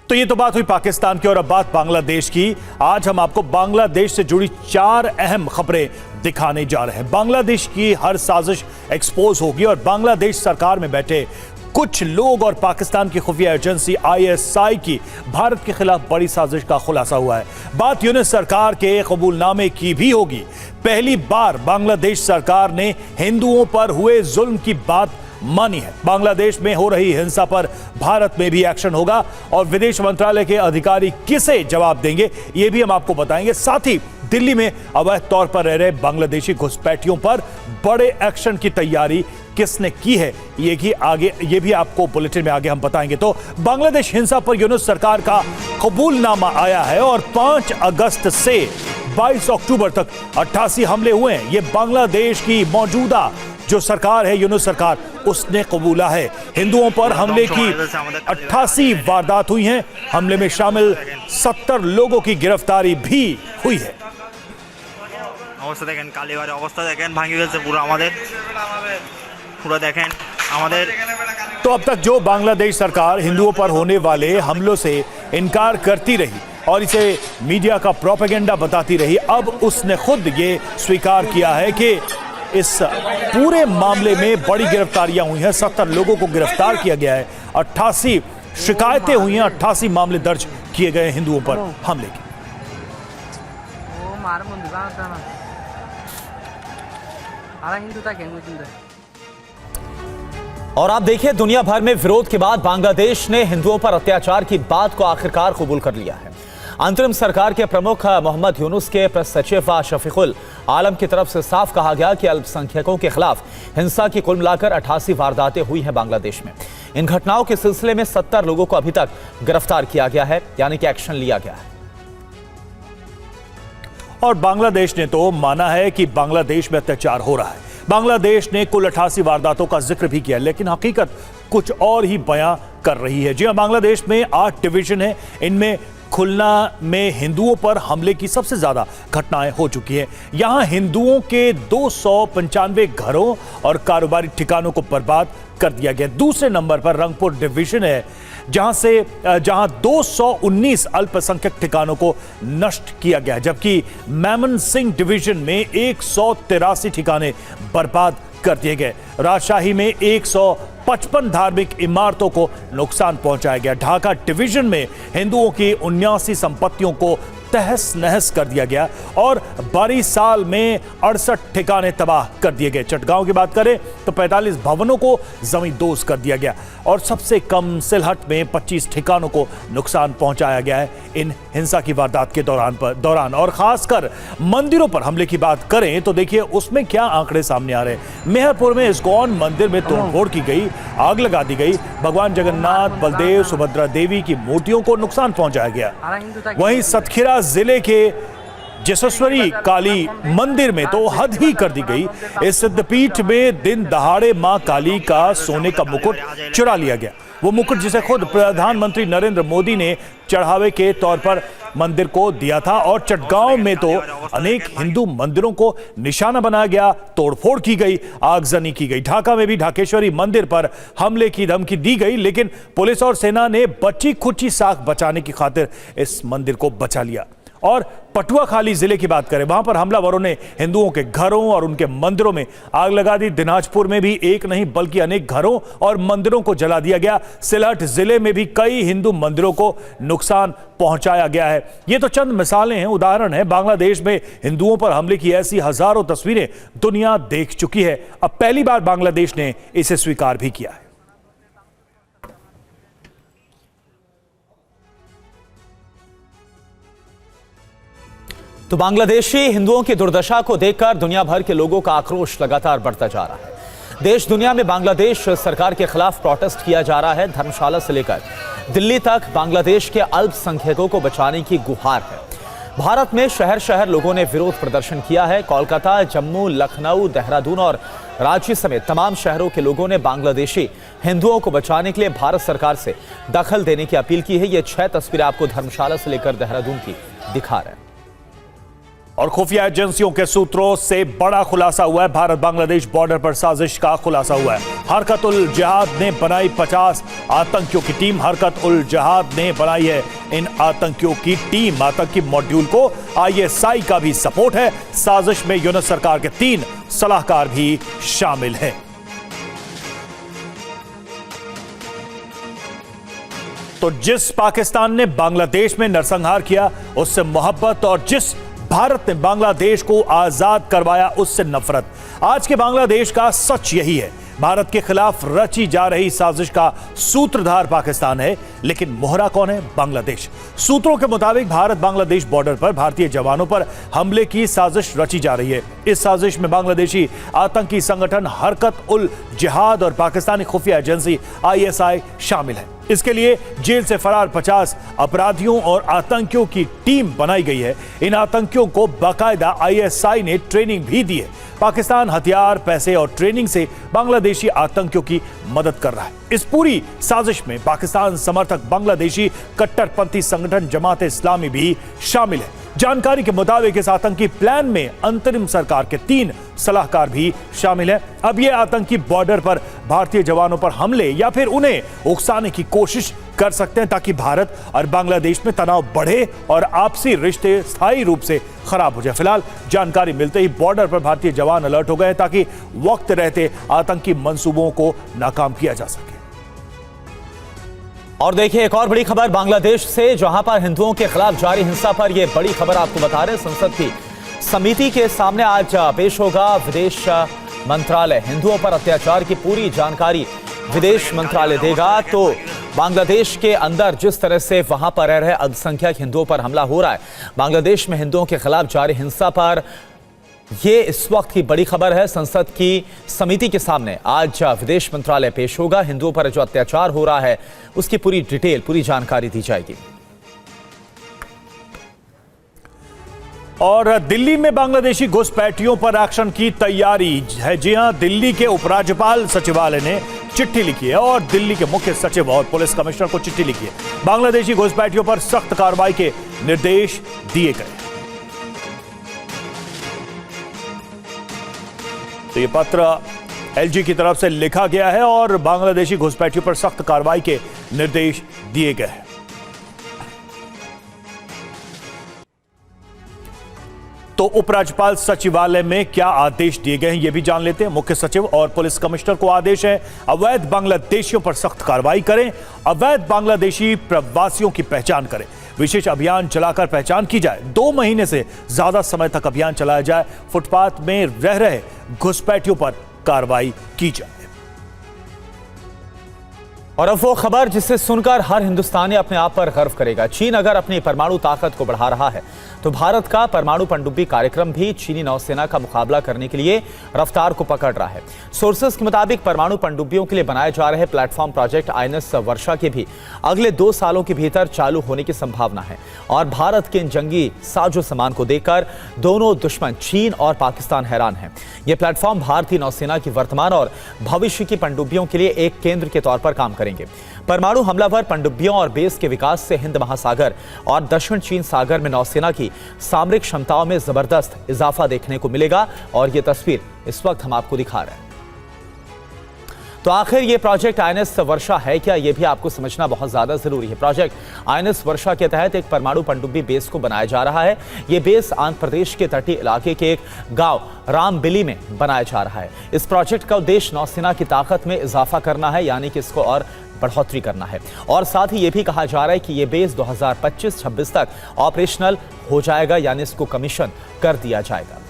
तो ये तो बात हुई पाकिस्तान की और अब बात बांग्लादेश की। आज हम आपको बांग्लादेश से जुड़ी 4 अहम खबरें दिखाने जा रहे हैं। बांग्लादेश की हर साजिश एक्सपोज होगी और बांग्लादेश सरकार में बैठे कुछ लोग और पाकिस्तान की खुफिया एजेंसी ISI की भारत के खिलाफ बड़ी साजिश का खुलासा हुआ है। बात यूनिस सरकार के कबूलनामे की भी होगी। पहली बार बांग्लादेश सरकार ने हिंदुओं पर हुए जुल्म की बात मानी है। बांग्लादेश में हो रही हिंसा पर भारत में भी एक्शन होगा और विदेश मंत्रालय के अधिकारी किसे जवाब देंगे ये भी हम आपको बताएंगे। साथ ही दिल्ली में अवैध तौर पर रह रहे बांग्लादेशी घुसपैठियों पर बड़े एक्शन की तैयारी किसने की है ये भी आपको बुलेटिन में आगे हम बताएंगे। तो बांग्लादेश हिंसा पर यूनुस सरकार का कबूलनामा आया है और 5 अगस्त से 22 अक्टूबर तक 88 हमले हुए हैं। ये बांग्लादेश की मौजूदा जो सरकार है यूनुस सरकार उसने कबूला है। हिंदुओं पर हमले की 88 वारदात हुई हैं। हमले में शामिल 70 लोगों की गिरफ्तारी भी हुई है। अवस्था देखें कालीबारे अवस्था देखें भांगी फेलছে পুরো আমাদের পুরো देखें আমাদের। तो अब तक जो बांग्लादेश सरकार हिंदुओं पर होने वाले हमलों से इनकार करती रही और इसे मीडिया का प्रोपेगेंडा बताती रही, अब उसने खुद ये स्वीकार किया है कि इस पूरे मामले में बड़ी गिरफ्तारियां हुई हैं। 70 लोगों को गिरफ्तार किया गया है। 88 शिकायतें हुई हैं। 88 मामले दर्ज किए गए हिंदुओं पर हमले के। और आप देखिए, दुनिया भर में विरोध के बाद बांग्लादेश ने हिंदुओं पर अत्याचार की बात को आखिरकार कबूल कर लिया है। अंतरिम सरकार के प्रमुख मोहम्मद यूनुस के प्रेस सचिव शफीकुल आलम की तरफ से साफ कहा गया कि अल्पसंख्यकों के खिलाफ हिंसा की कुल मिलाकर 88 वारदातें हुई हैं बांग्लादेश में। इन घटनाओं के सिलसिले में 70 लोगों को अभी तक गिरफ्तार किया गया है, यानी कि एक्शन लिया गया है। और बांग्लादेश ने तो माना है कि बांग्लादेश में अत्याचार हो रहा है। बांग्लादेश ने कुल 88 वारदातों का जिक्र भी किया, लेकिन हकीकत कुछ और ही बयां कर रही है। जी हां, बांग्लादेश में 8 डिवीजन है। इनमें खुलना में हिंदुओं पर हमले की सबसे ज्यादा घटनाएं हो चुकी हैं। यहां हिंदुओं के 295 घरों और कारोबारी ठिकानों को बर्बाद कर दिया गया। दूसरे नंबर पर रंगपुर डिवीजन है, जहां 219 अल्पसंख्यक ठिकानों को नष्ट किया गया, जबकि मेमन सिंह डिवीजन में 183 ठिकाने बर्बाद कर दिए गए। राजशाही में 155 धार्मिक इमारतों को नुकसान पहुंचाया गया। ढाका डिवीजन में हिंदुओं की 79 संपत्तियों को तहस नहस कर दिया गया और 12 साल में 68 ठिकाने तबाह कर दिए गए। चटगांव की बात करें तो 45 भवनों को जमींदोज कर दिया गया और सबसे कम सिलहट में 25 ठिकानों को नुकसान पहुंचाया गया है इन हिंसा की वारदात के दौरान। और खासकर मंदिरों पर हमले की बात करें तो देखिए उसमें क्या आंकड़े सामने आ रहे हैं। मेहरपुर में इस्कॉन मंदिर में तोड़फोड़ की गई, आग लगा दी गई। भगवान जगन्नाथ, बलदेव, सुभद्रा देवी की मूर्तियों को नुकसान पहुंचाया गया। वहीं सतखीरा जिले के जसोश्वरी काली मंदिर में तो हद ही कर दी गई। इस सिद्धपीठ में दिन दहाड़े मां काली का सोने का मुकुट चुरा लिया गया। वो मुकुट जिसे खुद प्रधानमंत्री नरेंद्र मोदी ने चढ़ावे के तौर पर मंदिर को दिया था। और चटगांव में तो अनेक हिंदू मंदिरों को निशाना बनाया गया, तोड़फोड़ की गई, आगजनी की गई। ढाका में भी ढाकेश्वरी मंदिर पर हमले की धमकी दी गई, लेकिन पुलिस और सेना ने बची खुची साख बचाने की खातिर इस मंदिर को बचा लिया। और पटुआखाली जिले की बात करें, वहां पर हमलावरों ने हिंदुओं के घरों और उनके मंदिरों में आग लगा दी। दिनाजपुर में भी एक नहीं बल्कि अनेक घरों और मंदिरों को जला दिया गया। सिलहट जिले में भी कई हिंदू मंदिरों को नुकसान पहुंचाया गया है। ये तो चंद मिसालें हैं, उदाहरण है। बांग्लादेश में हिंदुओं पर हमले की ऐसी हजारों तस्वीरें दुनिया देख चुकी है। अब पहली बार बांग्लादेश ने इसे स्वीकार भी किया है। तो बांग्लादेशी हिंदुओं की दुर्दशा को देखकर दुनिया भर के लोगों का आक्रोश लगातार बढ़ता जा रहा है। देश दुनिया में बांग्लादेश सरकार के खिलाफ प्रोटेस्ट किया जा रहा है। धर्मशाला से लेकर दिल्ली तक बांग्लादेश के अल्पसंख्यकों को बचाने की गुहार है। भारत में शहर शहर लोगों ने विरोध प्रदर्शन किया है। कोलकाता, जम्मू, लखनऊ, देहरादून और रांची समेत तमाम शहरों के लोगों ने बांग्लादेशी हिंदुओं को बचाने के लिए भारत सरकार से दखल देने की अपील की है। ये 6 तस्वीरें आपको धर्मशाला से लेकर देहरादून की दिखा रहे हैं। और खुफिया एजेंसियों के सूत्रों से बड़ा खुलासा हुआ है। भारत बांग्लादेश बॉर्डर पर साजिश का खुलासा हुआ है। हरकत उल जिहाद ने बनाई 50 आतंकियों की टीम। हरकत उल जिहाद ने बनाई है इन आतंकियों की टीम। आतंकी मॉड्यूल को ISI का भी सपोर्ट है। साजिश में यूनिट सरकार के 3 सलाहकार भी शामिल हैं। तो जिस पाकिस्तान ने बांग्लादेश में नरसंहार किया उससे मोहब्बत, और जिस भारत ने बांग्लादेश को आजाद करवाया उससे नफरत। आज के बांग्लादेश का सच यही है। भारत के खिलाफ रची जा रही साजिश का सूत्रधार पाकिस्तान है, लेकिन मोहरा कौन है? बांग्लादेश। सूत्रों के मुताबिक भारत बांग्लादेश बॉर्डर पर भारतीय जवानों पर हमले की साजिश रची जा रही है। इस साजिश में बांग्लादेशी आतंकी संगठन हरकत उल जिहाद और पाकिस्तानी खुफिया एजेंसी ISI शामिल है। इसके लिए जेल से फरार 50 अपराधियों और आतंकियों की टीम बनाई गई है। इन आतंकियों को बाकायदा ISI ने ट्रेनिंग भी दी है। पाकिस्तान हथियार, पैसे और ट्रेनिंग से बांग्लादेशी आतंकियों की मदद कर रहा है। इस पूरी साजिश में पाकिस्तान समर्थक बांग्लादेशी कट्टरपंथी संगठन जमात इस्लामी भी शामिल है। जानकारी के मुताबिक इस आतंकी प्लान में अंतरिम सरकार के 3 सलाहकार भी शामिल हैं। अब ये आतंकी बॉर्डर पर भारतीय जवानों पर हमले या फिर उन्हें उकसाने की कोशिश कर सकते हैं, ताकि भारत और बांग्लादेश में तनाव बढ़े और आपसी रिश्ते स्थायी रूप से खराब हो जाए। फिलहाल जानकारी मिलते ही बॉर्डर पर भारतीय जवान अलर्ट हो गए ताकि वक्त रहते आतंकी मंसूबों को नाकाम किया जा सके। और देखिए एक और बड़ी खबर बांग्लादेश से, जहां पर हिंदुओं के खिलाफ जारी हिंसा पर यह बड़ी खबर आपको बता रहे हैं। संसद की समिति के सामने आज पेश होगा विदेश मंत्रालय। हिंदुओं पर अत्याचार की पूरी जानकारी विदेश मंत्रालय देगा। तो बांग्लादेश के अंदर जिस तरह से वहां पर रह रहे अल्पसंख्यक हिंदुओं पर हमला हो रहा है, बांग्लादेश में हिंदुओं के खिलाफ जारी हिंसा पर ये इस वक्त की बड़ी खबर है। संसद की समिति के सामने आज विदेश मंत्रालय पेश होगा। हिंदुओं पर जो अत्याचार हो रहा है उसकी पूरी डिटेल, पूरी जानकारी दी जाएगी। और दिल्ली में बांग्लादेशी घुसपैठियों पर एक्शन की तैयारी है। जी हां, दिल्ली के उपराज्यपाल सचिवालय ने चिट्ठी लिखी है और दिल्ली के मुख्य सचिव और पुलिस कमिश्नर को चिट्ठी लिखी है। बांग्लादेशी घुसपैठियों पर सख्त कार्रवाई के निर्देश दिए गए। तो ये पत्र LG की तरफ से लिखा गया है और बांग्लादेशी घुसपैठियों पर सख्त कार्रवाई के निर्देश दिए गए हैं। तो उपराज्यपाल सचिवालय में क्या आदेश दिए गए हैं ये भी जान लेते हैं। मुख्य सचिव और पुलिस कमिश्नर को आदेश है, अवैध बांग्लादेशियों पर सख्त कार्रवाई करें। अवैध बांग्लादेशी प्रवासियों की पहचान करें। विशेष अभियान चलाकर पहचान की जाए। 2 महीने से ज्यादा समय तक अभियान चलाया जाए। फुटपाथ में रह रहे घुसपैठियों पर कार्रवाई की जाए। और अब वो खबर जिसे सुनकर हर हिंदुस्तानी अपने आप पर गर्व करेगा। चीन अगर अपनी परमाणु ताकत को बढ़ा रहा है तो भारत का परमाणु पनडुब्बी कार्यक्रम भी चीनी नौसेना का मुकाबला करने के लिए रफ्तार को पकड़ रहा है। सोर्सेस के मुताबिक परमाणु पनडुब्बियों के लिए बनाए जा रहे प्लेटफॉर्म प्रोजेक्ट INS वर्षा के भी अगले 2 सालों के भीतर चालू होने की संभावना है। और भारत के इन जंगी साजो सामान को देखकर दोनों दुश्मन चीन और पाकिस्तान हैरान हैं। ये प्लेटफॉर्म भारतीय नौसेना की वर्तमान और भविष्य की पनडुब्बियों के लिए एक केंद्र के तौर पर काम करेंगे। परमाणु हमलावर पनडुब्बियों और बेस के विकास से हिंद महासागर और दक्षिण चीन सागर में नौसेना की सामरिक क्षमताओं में जबरदस्त इजाफा देखने को मिलेगा। और ये तस्वीर इस वक्त हम आपको दिखा रहे हैं। तो आखिर ये प्रोजेक्ट INS वर्षा है क्या, ये भी आपको समझना बहुत ज्यादा जरूरी है। प्रोजेक्ट INS वर्षा के तहत एक परमाणु पनडुब्बी बेस को बनाया जा रहा है। ये बेस आंध्र प्रदेश के तटीय इलाके के एक गांव रामबिली में बनाया जा रहा है। इस प्रोजेक्ट का उद्देश्य नौसेना की ताकत में इजाफा करना है, यानी कि इसको और बढ़ोतरी करना है। और साथ ही ये भी कहा जा रहा है कि ये बेस 2025-26 तक ऑपरेशनल हो जाएगा, यानी इसको कमीशन कर दिया जाएगा।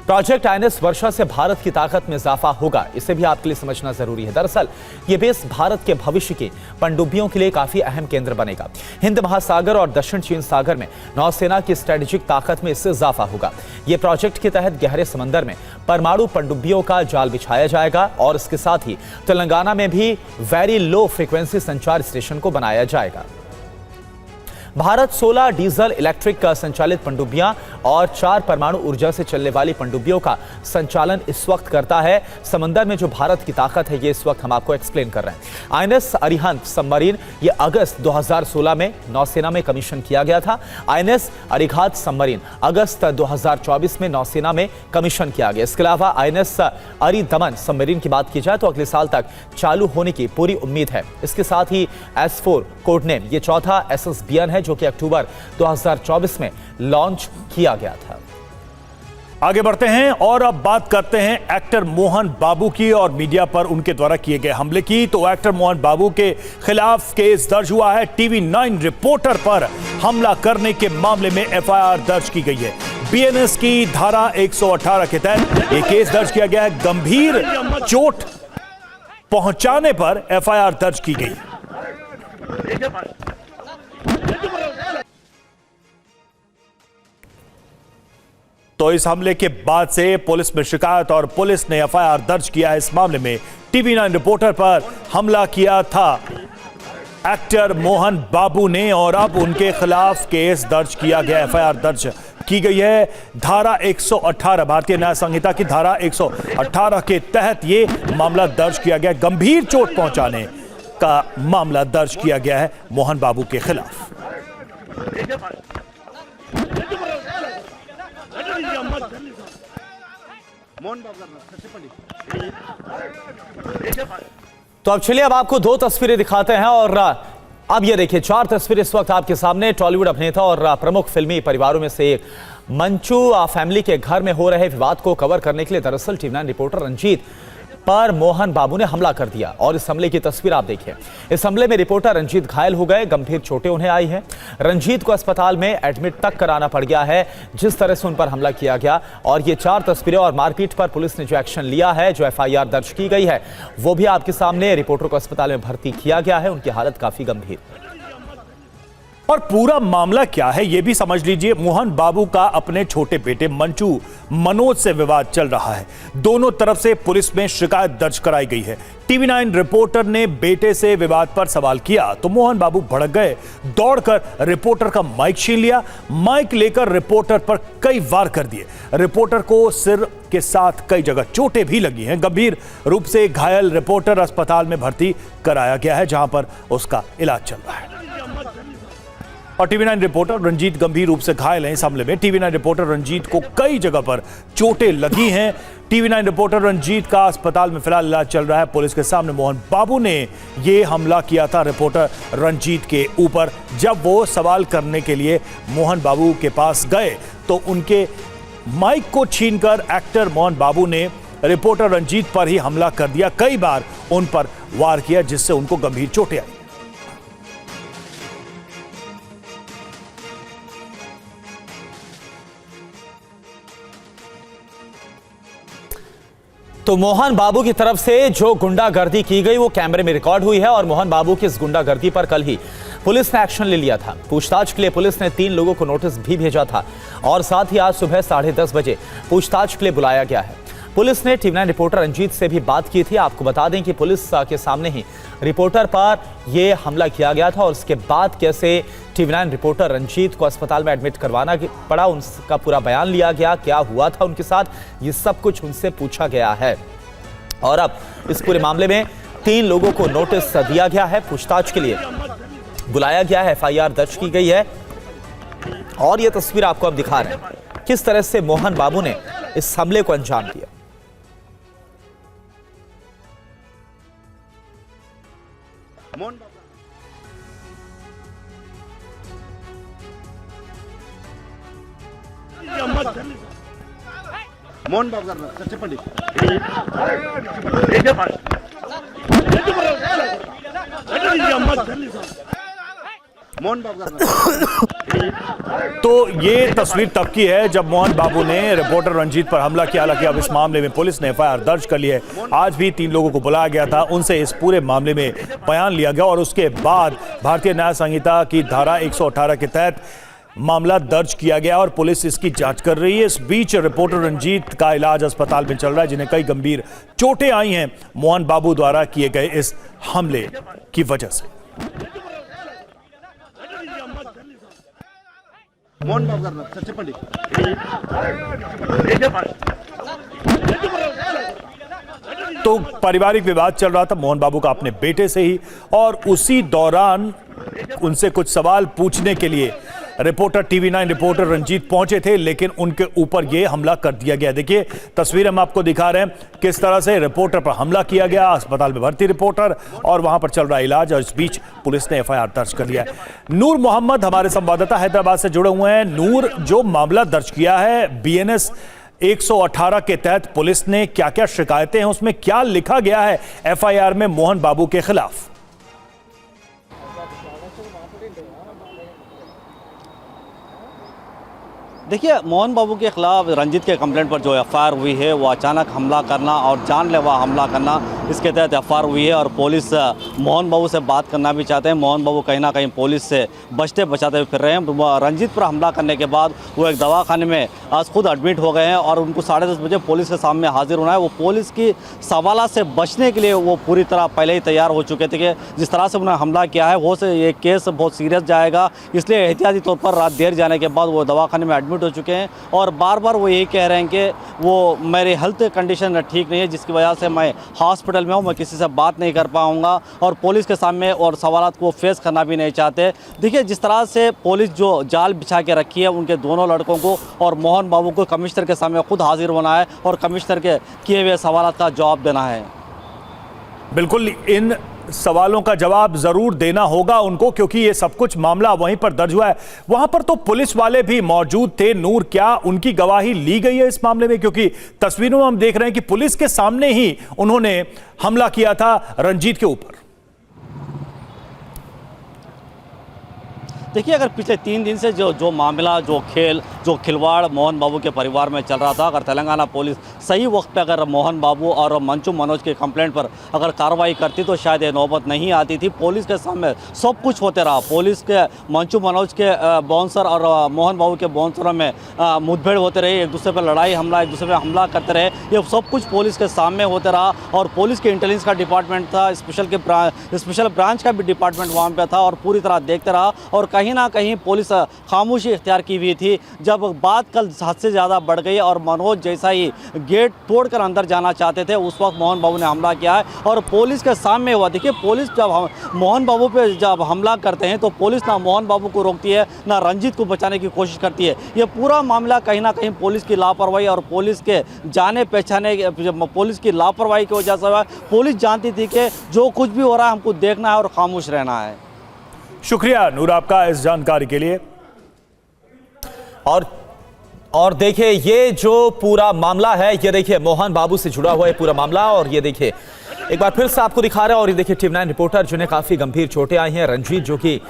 प्रोजेक्ट INS वर्षा से भारत की ताकत में इजाफा होगा, इसे भी आपके लिए समझना जरूरी है। दरअसल ये बेस भारत के भविष्य की पनडुब्बियों के लिए काफी अहम केंद्र बनेगा। हिंद महासागर और दक्षिण चीन सागर में नौसेना की स्ट्रेटेजिक ताकत में इससे इजाफा होगा। ये प्रोजेक्ट के तहत गहरे समंदर में परमाणु पनडुब्बियों का जाल बिछाया जाएगा और इसके साथ ही तेलंगाना में भी वेरी लो फ्रीक्वेंसी संचार स्टेशन को बनाया जाएगा। भारत 16 डीजल इलेक्ट्रिक संचालित पनडुब्बियां और 4 परमाणु ऊर्जा से चलने वाली पनडुब्बियों का संचालन इस वक्त करता है। समंदर में जो भारत की ताकत है ये इस वक्त हम आपको एक्सप्लेन कर रहे हैं। आईएनएस अरिहंत सबमरीन ये अगस्त 2016 में नौसेना में कमीशन किया गया था। आईएनएस अरिघात सबमरीन अगस्त 2024 में नौसेना में कमीशन किया गया। इसके अलावा आईएनएस अरिदमन सबमरीन की बात की जाए तो अगले साल तक चालू होने की पूरी उम्मीद है। इसके साथ ही S4 कोड नेम ये चौथा SSBN है जो कि अक्टूबर 2024 में लॉन्च किया गया था। आगे बढ़ते हैं और अब बात करते हैं एक्टर मोहन बाबू की और मीडिया पर उनके द्वारा किए गए हमले की। तो एक्टर मोहन बाबू के खिलाफ केस दर्ज हुआ है। TV9 रिपोर्टर पर हमला करने के मामले में FIR दर्ज की गई है। BNS की धारा 118 के तहत यह केस दर्ज किया गया है। गंभीर चोट पहुंचाने पर FIR दर्ज की गई। तो इस हमले के बाद से पुलिस में शिकायत और पुलिस ने FIR दर्ज किया है। इस मामले में TV9 रिपोर्टर पर हमला किया था एक्टर मोहन बाबू ने और अब उनके खिलाफ केस दर्ज किया गया। FIR दर्ज की गई है। धारा 118 भारतीय न्याय संहिता की धारा 118 के तहत यह मामला दर्ज किया गया। गंभीर चोट पहुंचाने का मामला दर्ज किया गया है मोहन बाबू के खिलाफ। तो अब चलिए अब आपको 2 तस्वीरें दिखाते हैं और अब ये देखिए 4 तस्वीरें इस वक्त आपके सामने। टॉलीवुड अभिनेता और प्रमुख फिल्मी परिवारों में से एक मंचू फैमिली के घर में हो रहे विवाद को कवर करने के लिए दरअसल TV9 रिपोर्टर रंजीत पर मोहन बाबू ने हमला कर दिया और इस हमले की तस्वीर आप देखिए। इस हमले में रिपोर्टर रंजीत घायल हो गए, गंभीर चोटें उन्हें आई हैं। रंजीत को अस्पताल में एडमिट तक कराना पड़ गया है जिस तरह से उन पर हमला किया गया। और ये 4 तस्वीरें और मारपीट पर पुलिस ने जो एक्शन लिया है, जो FIR दर्ज की गई है वो भी आपके सामने। रिपोर्टर को अस्पताल में भर्ती किया गया है, उनकी हालत काफी गंभीर। और पूरा मामला क्या है ये भी समझ लीजिए। मोहन बाबू का अपने छोटे बेटे मंचू मनोज से विवाद चल रहा है। दोनों तरफ से पुलिस में शिकायत दर्ज कराई गई है। TV9 रिपोर्टर ने बेटे से विवाद पर सवाल किया तो मोहन बाबू भड़क गए, दौड़कर रिपोर्टर का माइक छीन लिया। माइक लेकर रिपोर्टर पर कई वार कर दिए। रिपोर्टर को सिर के साथ कई जगह चोटें भी लगी हैं। गंभीर रूप से घायल रिपोर्टर अस्पताल में भर्ती कराया गया है जहां पर उसका इलाज चल रहा है। और TV9 रिपोर्टर रंजीत गंभीर रूप से घायल हैं। इस हमले में TV9 रिपोर्टर रंजीत को कई जगह पर चोटें लगी हैं। TV9 रिपोर्टर रंजीत का अस्पताल में फिलहाल इलाज चल रहा है। पुलिस के सामने मोहन बाबू ने यह हमला किया था रिपोर्टर रंजीत के ऊपर। जब वो सवाल करने के लिए मोहन बाबू के पास गए तो उनके माइक को छीनकर एक्टर मोहन बाबू ने रिपोर्टर रंजीत पर ही हमला कर दिया। कई बार उन पर वार किया जिससे उनको गंभीर चोटें आई। तो मोहन बाबू की तरफ से जो गुंडागर्दी की गई वो कैमरे में रिकॉर्ड हुई है और मोहन बाबू की इस गुंडागर्दी पर कल ही पुलिस ने एक्शन ले लिया था। पूछताछ के लिए पुलिस ने 3 लोगों को नोटिस भी भेजा था और साथ ही आज सुबह 10:30 बजे पूछताछ के लिए बुलाया गया है। पुलिस ने TV9 रिपोर्टर रंजीत से भी बात की थी। आपको बता दें कि पुलिस के सामने ही रिपोर्टर पर यह हमला किया गया था और उसके बाद कैसे TV9 रिपोर्टर रंजीत को अस्पताल में एडमिट करवाना पड़ा, उनका पूरा बयान लिया गया, क्या हुआ था उनके साथ, ये सब कुछ उनसे पूछा गया है। और अब इस पूरे मामले में 3 लोगों को नोटिस दिया गया है, पूछताछ के लिए बुलाया गया है, FIR दर्ज की गई है। और यह तस्वीर आपको अब दिखा रहे हैं किस तरह से मोहन बाबू ने इस हमले को अंजाम दिया। मोहन बाबू चप्पली मोहन बाबू। तो ये तस्वीर तब की है जब मोहन बाबू ने रिपोर्टर रंजीत पर हमला किया। हालांकि अब इस मामले में पुलिस ने FIR दर्ज कर ली है। आज भी 3 लोगों को बुलाया गया था, उनसे इस पूरे मामले में बयान लिया गया और उसके बाद भारतीय न्याय संहिता की धारा 118 के तहत मामला दर्ज किया गया और पुलिस इसकी जांच कर रही है। इस बीच रिपोर्टर रंजीत का इलाज अस्पताल में चल रहा है जिन्हें कई गंभीर चोटें आई हैं मोहन बाबू द्वारा किए गए इस हमले की वजह से। मोहन बाबू करना सच्चे पंडित तो पारिवारिक विवाद चल रहा था मोहन बाबू का अपने बेटे से ही, और उसी दौरान उनसे कुछ सवाल पूछने के लिए रिपोर्टर TV9 रिपोर्टर रंजीत पहुंचे थे, लेकिन उनके ऊपर यह हमला कर दिया गया। देखिए तस्वीर हम आपको दिखा रहे हैं किस तरह से रिपोर्टर पर हमला किया गया। अस्पताल में भर्ती रिपोर्टर और वहां पर चल रहा इलाज, और इस बीच पुलिस ने FIR दर्ज कर लिया है। नूर मोहम्मद हमारे संवाददाता हैदराबाद से जुड़े हुए हैं। नूर, जो मामला दर्ज किया है BNS 118 के तहत, पुलिस ने क्या क्या शिकायतें हैं, उसमें क्या लिखा गया है FIR में मोहन बाबू के खिलाफ? देखिए, मोहन बाबू के खिलाफ रंजीत के कंप्लेंट पर जो FIR हुई है वो अचानक हमला करना और जानलेवा हमला करना, इसके तहत FIR हुई है। और पुलिस मोहन बाबू से बात करना भी चाहते हैं। मोहन बाबू कहीं ना कहीं पुलिस से बचते बचाते हुए फिर रहे हैं। रंजीत पर हमला करने के बाद वो एक दवाखाने में आज खुद एडमिट हो गए हैं और उनको 10:30 बजे पुलिस के सामने हाजिर होना है। वो पुलिस की सवालों से बचने के लिए वो पूरी तरह पहले ही तैयार हो चुके थे कि जिस तरह से उन्होंने हमला किया है वो से ये केस बहुत सीरियस जाएगा, इसलिए एहतियाती तौर पर रात देर जाने के बाद वो दवाखाने में एडमिट हो चुके हैं। और बार बार वो यही कह रहे हैं कि वो मेरी हेल्थ कंडीशन ठीक नहीं है, जिसकी वजह से मैं हॉस्पिटल में हूँ, मैं किसी से बात नहीं कर पाऊँगा और पुलिस के सामने और सवालात को फेस करना भी नहीं चाहते। देखिए, जिस तरह से पुलिस जो जाल बिछा के रखी है उनके दोनों लड़कों को और मोहन बाबू को कमिश्नर के सामने खुद हाजिर होना है और कमिश्नर के किए हुए सवालात का जवाब देना है। बिल्कुल, इन सवालों का जवाब जरूर देना होगा उनको, क्योंकि ये सब कुछ मामला वहीं पर दर्ज हुआ है। वहां पर तो पुलिस वाले भी मौजूद थे। नूर, क्या उनकी गवाही ली गई है इस मामले में? क्योंकि तस्वीरों में हम देख रहे हैं कि पुलिस के सामने ही उन्होंने हमला किया था रंजीत के ऊपर। देखिए, अगर पिछले 3 दिन से जो मामला, जो खिलवाड़ मोहन बाबू के परिवार में चल रहा था, अगर तेलंगाना पुलिस सही वक्त पे अगर मोहन बाबू और मंचू मनोज के कंप्लेंट पर अगर कार्रवाई करती तो शायद ये नौबत नहीं आती थी। पुलिस के सामने सब कुछ होते रहा। पुलिस के मंचू मनोज के बाउंसर और मोहन बाबू के बाउंसरों में मुठभेड़ होते रहे, एक दूसरे पर लड़ाई हमला, एक दूसरे पर हमला करते रहे। ये सब कुछ पुलिस के सामने होते रहा और पुलिस के इंटेलिजेंस का डिपार्टमेंट था, स्पेशल ब्रांच का भी डिपार्टमेंट वहाँ पर था और पूरी तरह देखते रहा। और कहीं ना कहीं पुलिस खामोशी इख्तियार की हुई थी। जब बात कल हद से ज़्यादा बढ़ गई और मनोज जैसा ही गेट तोड़कर अंदर जाना चाहते थे, उस वक्त मोहन बाबू ने हमला किया है और पुलिस के सामने हुआ। देखिए, पुलिस जब मोहन बाबू पे जब हमला करते हैं तो पुलिस ना मोहन बाबू को रोकती है ना रंजीत को बचाने की कोशिश करती है। ये पूरा मामला कहीं ना कहीं पुलिस की लापरवाही और पुलिस के जाने पहचाने, पुलिस की लापरवाही की वजह से हुआ। पुलिस जानती थी कि जो कुछ भी हो रहा है हमको देखना है और खामोश रहना है। शुक्रिया नूर आपका इस जानकारी के लिए। और देखिए, ये जो पूरा मामला है, ये देखिए मोहन बाबू से जुड़ा हुआ है पूरा मामला। और ये देखिए एक बार फिर से आपको दिखा रहे हैं। और ये देखिए TV9 रिपोर्टर जिन्हें काफी गंभीर चोटें आई हैं, रंजीत, जो कि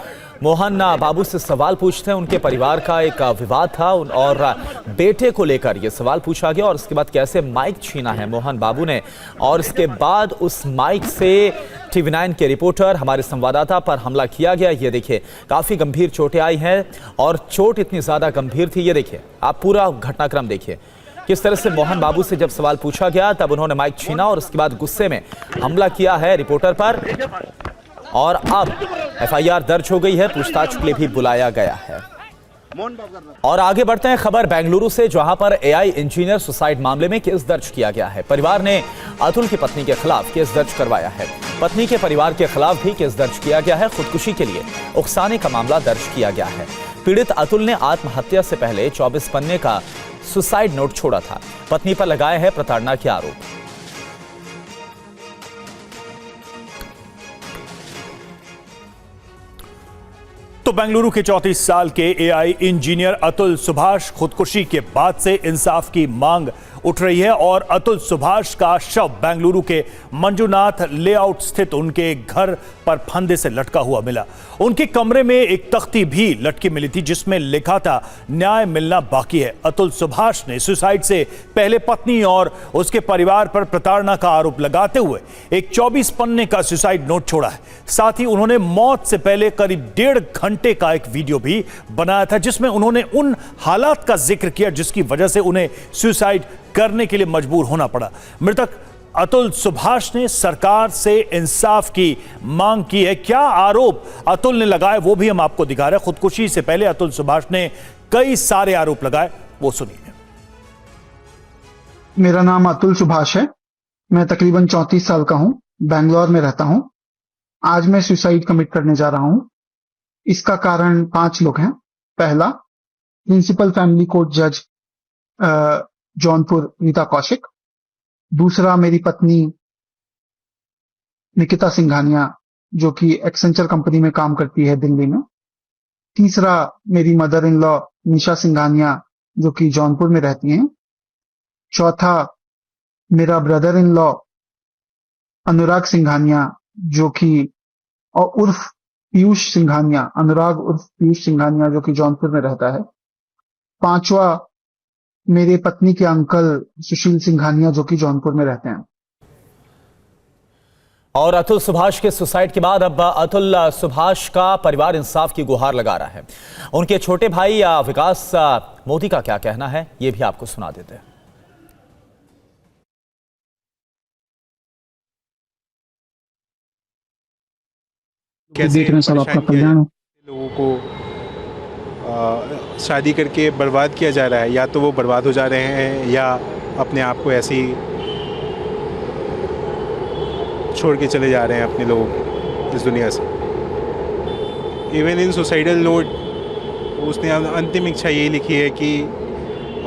मोहन बाबू से सवाल पूछते हैं। उनके परिवार का एक विवाद था और बेटे को लेकर ये सवाल पूछा गया और उसके बाद कैसे माइक छीना है मोहन बाबू ने, और इसके बाद उस माइक से TV9 के रिपोर्टर, हमारे संवाददाता पर हमला किया गया। ये देखिए काफ़ी गंभीर चोटें आई हैं और चोट इतनी ज़्यादा गंभीर थी। ये देखिए, आप पूरा घटनाक्रम देखिए किस तरह से मोहन बाबू से जब सवाल पूछा गया तब उन्होंने माइक छीना और उसके बाद गुस्से में हमला किया है रिपोर्टर पर। और अब FIR दर्ज हो गई है, पूछताछ के लिए भी बुलाया गया है। और आगे बढ़ते हैं, खबर बेंगलुरु से, जहां पर AI इंजीनियर सुसाइड मामले में केस दर्ज किया गया है। परिवार ने अतुल की पत्नी के खिलाफ केस दर्ज करवाया है। पत्नी के परिवार के खिलाफ भी केस दर्ज किया गया है। खुदकुशी के लिए उकसाने का मामला दर्ज किया गया है। पीड़ित अतुल ने आत्महत्या से पहले 24 पन्ने का सुसाइड नोट छोड़ा था। पत्नी पर लगाए हैं प्रताड़ना के आरोप। तो बेंगलुरु के 34 साल के AI इंजीनियर अतुल सुभाष खुदकुशी के बाद से इंसाफ की मांग उठ रही है और अतुल सुभाष का शव बेंगलुरु के मंजूनाथ लेआउट स्थित उनके घर पर फंदे से लटका हुआ मिला। उनके कमरे में एक तख्ती भी लटकी मिली थी जिसमें लिखा था न्याय मिलना बाकी है। अतुल सुभाष ने सुसाइड से पहले पत्नी और उसके परिवार पर प्रताड़ना का आरोप लगाते हुए एक 24 पन्ने का सुसाइड नोट छोड़ा है। साथ ही उन्होंने मौत से पहले करीब 1.5 घंटे का एक वीडियो भी बनाया था जिसमें उन्होंने उन हालात का जिक्र किया जिसकी वजह से उन्हें सुसाइड करने के लिए मजबूर होना पड़ा। मृतक अतुल सुभाष ने सरकार से इंसाफ की मांग की है। क्या आरोप अतुल ने लगाए वो भी हम आपको दिखा रहे हैं। खुदकुशी से पहले अतुल सुभाष ने कई सारे आरोप लगाए, वो सुनिए। मेरा नाम अतुल सुभाष है। मैं तकरीबन 34 साल का हूं, बैंगलोर में रहता हूं। आज मैं सुसाइड कमिट करने जा रहा हूं। इसका कारण 5 लोग हैं। पहला, प्रिंसिपल फैमिली कोर्ट जज जौनपुर रीता कौशिक। दूसरा, मेरी पत्नी निकिता सिंघानिया जो कि एक्सेंचर कंपनी में काम करती है दिल्ली में। तीसरा, मेरी मदर इन लॉ निशा सिंघानिया जो कि जौनपुर में रहती हैं। चौथा, मेरा ब्रदर इन लॉ अनुराग सिंघानिया जो कि और उर्फ पीयूष सिंघानिया, अनुराग उर्फ पीयूष सिंघानिया जो कि जौनपुर में रहता है। पांचवा, मेरे पत्नी के अंकल सुशील सिंघानिया जो कि जौनपुर में रहते हैं। और अतुल सुभाष के सुसाइड के बाद अब अतुल सुभाष का परिवार इंसाफ की गुहार लगा रहा है। उनके छोटे भाई विकास मोदी का क्या कहना है, ये भी आपको सुना देते हैं। कैसे देख रहे हैं सब, आपका कल्याण हो। लोगों को शादी करके बर्बाद किया जा रहा है, या तो वो बर्बाद हो जा रहे हैं या अपने आप को ऐसे ही छोड़ के चले जा रहे हैं अपने लोग इस दुनिया से। इवन इन सुसाइडल नोट उसने अंतिम इच्छा ये लिखी है कि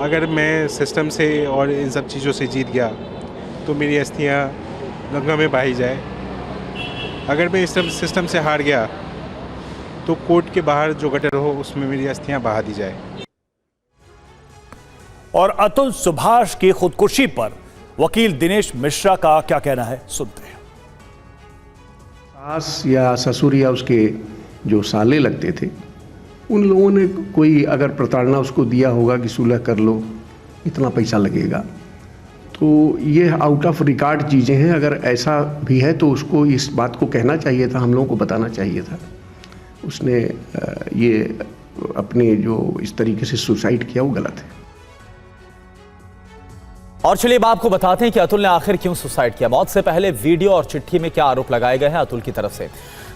अगर मैं सिस्टम से और इन सब चीज़ों से जीत गया तो मेरी अस्थियाँ गंगा में बहाई जाए। अगर मैं इस सिस्टम से हार गया तो कोर्ट के बाहर जो गटर हो उसमें मेरी अस्थियां बहा दी जाए। और अतुल सुभाष की खुदकुशी पर वकील दिनेश मिश्रा का क्या कहना है, सुनते हैं। सास या ससुर या उसके जो साले लगते थे, उन लोगों ने कोई अगर प्रताड़ना उसको दिया होगा कि सुलह कर लो, इतना पैसा लगेगा, तो ये आउट ऑफ रिकॉर्ड चीज़ें हैं। अगर ऐसा भी है तो उसको इस बात को कहना चाहिए था, हम लोगों को बताना चाहिए था। उसने ये अपने जो इस तरीके से सुसाइड किया वो गलत है। और चलिए अब आपको बताते हैं कि अतुल ने आखिर क्यों सुसाइड किया। मौत से पहले वीडियो और चिट्ठी में क्या आरोप लगाए गए हैं अतुल की तरफ से।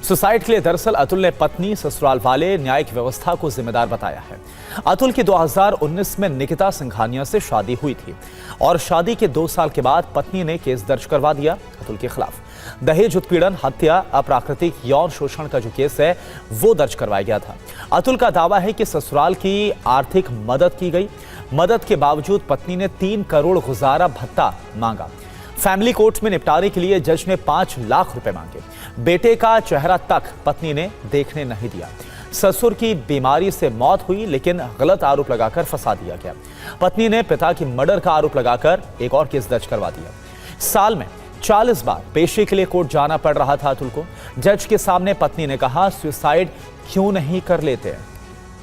सुसाइड के लिए दरअसल अतुल ने पत्नी, ससुराल वाले, न्यायिक व्यवस्था को जिम्मेदार बताया है। अतुल की 2019 में निकिता सिंघानिया से शादी हुई थी और शादी के 2 साल के बाद पत्नी ने केस दर्ज करवा दिया अतुल के खिलाफ। दहेज उत्पीड़न, हत्या, अप्राकृतिक यौन शोषण का जो केस है वो दर्ज करवाया गया था। अतुल का दावा है कि ससुराल की आर्थिक मदद की गई। मदद के बावजूद पत्नी ने 3 करोड़ गुजारा भत्ता मांगा। फैमिली कोर्ट में निपटारे के लिए जज ने 5 लाख रुपए मांगे। बेटे का चेहरा तक पत्नी ने देखने नहीं दिया। ससुर की बीमारी से मौत हुई लेकिन गलत आरोप लगाकर फंसा दिया गया। पत्नी ने पिता की मर्डर का आरोप लगाकर एक और केस दर्ज करवा दिया। साल में 40 बार पेशी के लिए कोर्ट जाना पड़ रहा था अतुल को। जज के सामने पत्नी ने कहा, सुसाइड क्यों नहीं कर लेते हैं।